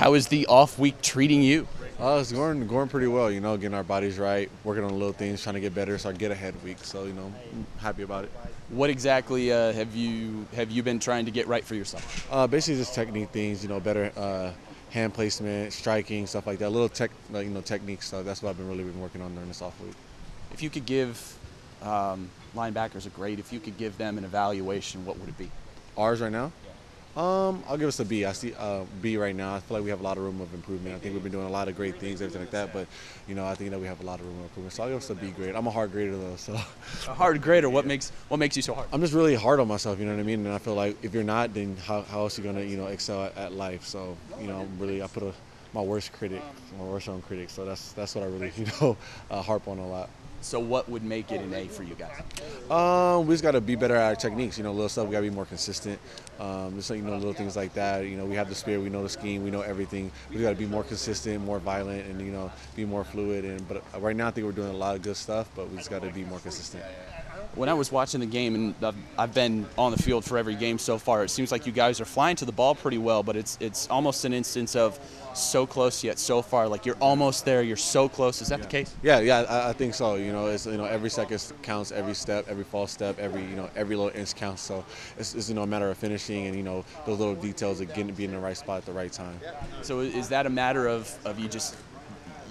How is the off week treating you? It's going pretty well, getting our bodies right, working on the little things, trying to get better, so I get ahead week. So, I'm happy about it. What exactly have you been trying to get right for yourself? Basically just technique things, better hand placement, striking, stuff like that. Little technique stuff. That's what I've been working on during this off week. If you could give linebackers a grade, if you could give them an evaluation, what would it be? Ours right now? I'll give us a B. I see B right now. I feel like we have a lot of room of improvement. I think we've been doing a lot of great things, everything like that. But I think that we have a lot of room of improvement. So I'll give us a B grade. I'm a hard grader though. So a hard grader. What makes you so hard? I'm just really hard on myself. You know what I mean? And I feel like if you're not, then how else are you gonna excel at life? So I put my worst own critic. So that's what I really harp on a lot. So what would make it an A for you guys? We just got to be better at our techniques. Little stuff. We got to be more consistent. Just little things like that. We have the spirit. We know the scheme. We know everything. We got to be more consistent, more violent, and be more fluid. But right now, I think we're doing a lot of good stuff. But we just got to be more consistent. When I was watching the game, and I've been on the field for every game so far, it seems like you guys are flying to the ball pretty well, but it's almost an instance of so close yet so far. Like you're almost there, you're so close. Is that the case? Yeah, I think so. It's every second counts, every step, every false step, every little inch counts. So it's a matter of finishing and those little details of being in the right spot at the right time. So is that a matter of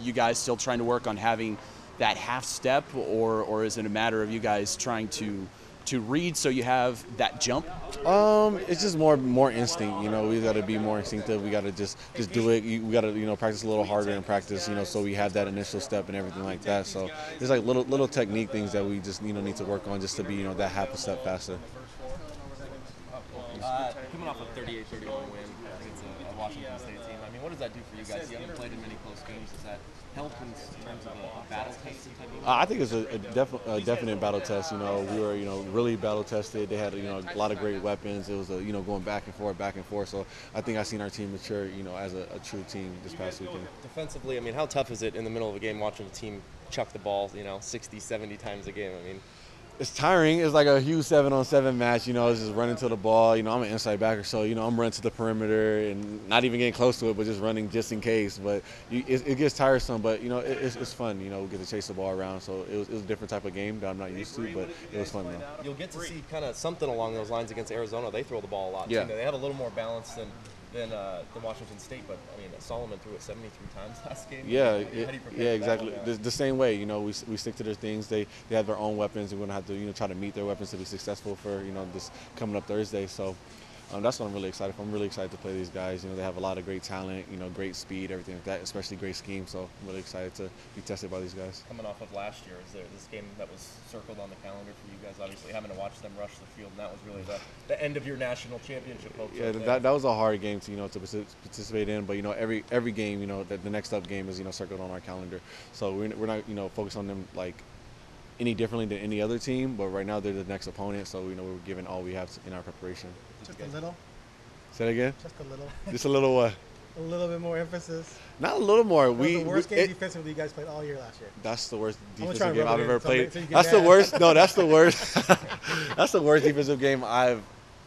you guys still trying to work on having that half step, or is it a matter of you guys trying to read so you have that jump? It's just more instinct. We got to be more instinctive. We got to just do it. We got to practice a little harder in practice. So we have that initial step and everything like that. So there's like little technique things that we just need to work on just to be that half a step faster. Coming off a 38-31 win against a Washington State team, what does that do for you guys? You haven't played in many close games. Does that help in terms of a battle test? I think it's a definite battle test. We were really battle tested. They had a lot of great weapons. It was going back and forth. So I think I've seen our team mature as a true team this past weekend. Defensively, how tough is it in the middle of a game watching a team chuck the ball 60, 70 times a game? It's tiring. It's like a huge 7-on-7 match. It's just running to the ball. I'm an inside backer, so I'm running to the perimeter and not even getting close to it, but just running just in case. But it gets tiresome. But it's fun. We get to chase the ball around. So it was a different type of game that I'm not used to, but it was fun though. You'll get to see kind of something along those lines against Arizona. They throw the ball a lot. Yeah. Too. They have a little more balance than Washington State, but Solomon threw it 73 times last game. Yeah, exactly. The same way, we stick to their things. They have their own weapons. We're gonna have to try to meet their weapons to be successful for this coming up Thursday. So that's what I'm really excited for. I'm really excited to play these guys. They have a lot of great talent, great speed, everything like that, especially great scheme. So I'm really excited to be tested by these guys. Coming off of last year, is there this game that was circled on the calendar for you guys? Obviously, having to watch them rush the field, and that was really the end of your national championship hopes. Yeah, that was a hard game to to participate in. But every game, the next up game is circled on our calendar. So we're not focused on them like any differently than any other team, but right now they're the next opponent, so we're giving all we have in our preparation. Just a little? Say that again? Just a little. Just a little what? A little bit more emphasis. Not a little more. That was the worst game defensively you guys played all year last year. That's the worst defensive game I've ever played. So that's the worst. No, that's the worst. That's the worst defensive game I've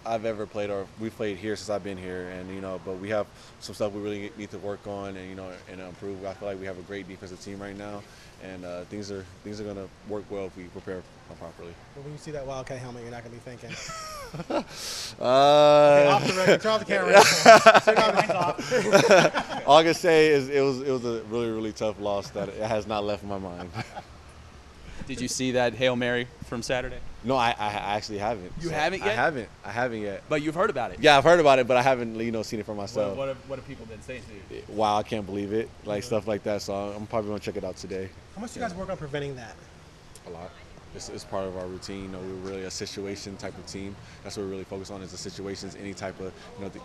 ever played, or we've played here since I've been here. And but we have some stuff we really need to work on and and improve. I feel like we have a great defensive team right now, and things are gonna work well if we prepare properly. But when you see that Wildcat helmet, you're not gonna be thinking. Okay, off the record, turn off the camera. All I can say is it was a really tough loss that it has not left my mind. Did you see that Hail Mary from Saturday? No, I actually haven't. You haven't yet? I haven't yet. But you've heard about it? Yeah, I've heard about it, but I haven't seen it for myself. What have people been saying to you? Wow, I can't believe it. Like stuff like that. So I'm probably gonna check it out today. How much do you guys work on preventing that? A lot. It's part of our routine. We're really a situation type of team. That's what we really focus on is the situations, any type of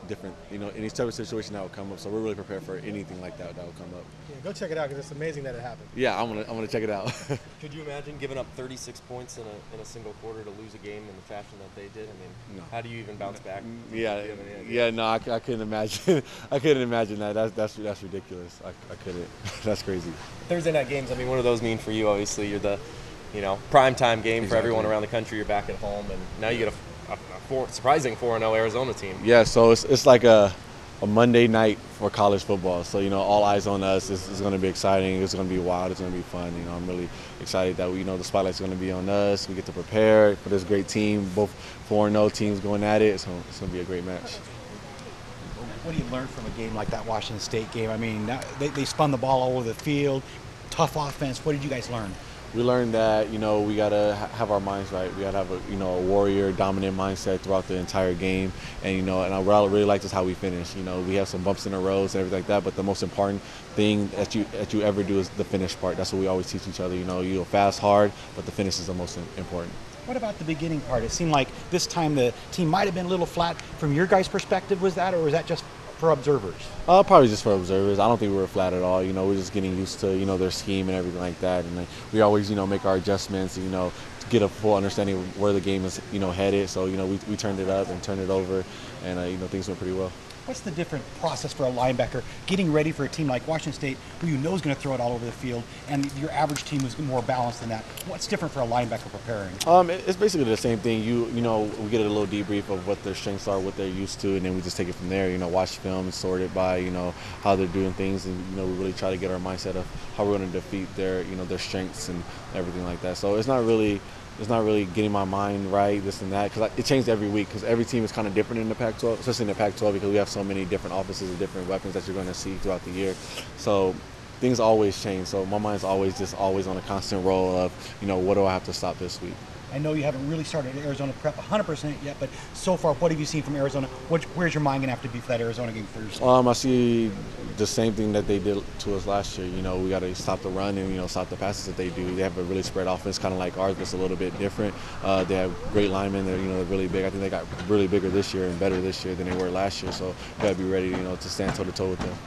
different any type of situation that will come up. So we're really prepared for anything like that will come up. Yeah, go check it out because it's amazing that it happened. Yeah, I'm gonna check it out. Could you imagine giving up 36 points in a single quarter to lose a game in the fashion that they did? No. How do you even bounce back? Yeah, no, I couldn't imagine. I couldn't imagine that. That's ridiculous. I couldn't. That's crazy. Thursday night games. What do those mean for you? Obviously, you're the prime time game for everyone around the country. You're back at home, and now you get a surprising 4-0 Arizona team. Yeah, so it's like a Monday night for college football. So, you know, all eyes on us. It's going to be exciting. It's going to be wild. It's going to be fun. You know, I'm really excited that, the spotlight's going to be on us. We get to prepare for this great team, both 4-0 teams going at it. So it's going to be a great match. What do you learn from a game like that Washington State game? I mean, they spun the ball all over the field, tough offense. What did you guys learn? We learned that, we got to have our minds right. We got to have a warrior, dominant mindset throughout the entire game. And, what I really liked is how we finished. We have some bumps in the roads and everything like that, but the most important thing that you ever do is the finish part. That's what we always teach each other. You'll fast hard, but the finish is the most important. What about the beginning part? It seemed like this time the team might have been a little flat. From your guys' perspective, was that, or was that just for observers? Probably just for observers. I don't think we were flat at all. We're just getting used to, their scheme and everything like that. And we always, make our adjustments, to get a full understanding of where the game is, headed. So, we turned it up and turned it over, and, things went pretty well. What's the different process for a linebacker getting ready for a team like Washington State, who is going to throw it all over the field, and your average team is more balanced than that? What's different for a linebacker preparing? It's basically the same thing. We get a little debrief of what their strengths are, what they're used to, and then we just take it from there. Watch film and sort it by how they're doing things, and we really try to get our mindset of how we're going to defeat their their strengths and everything like that. So it's not really getting my mind right, this and that, because it changed every week, because every team is kind of different in the Pac-12, especially in the Pac-12, because we have so many different offenses and different weapons that you're going to see throughout the year. So things always change. So my mind's always on a constant roll of, what do I have to stop this week? I know you haven't really started Arizona prep 100% yet, but so far, what have you seen from Arizona? Where's your mind going to have to be for that Arizona game Thursday? I see the same thing that they did to us last year. We got to stop the run and, stop the passes that they do. They have a really spread offense, kind of like ours, but it's a little bit different. They have great linemen. They're really big. I think they got really bigger this year and better this year than they were last year. So we got to be ready, to stand toe-to-toe with them.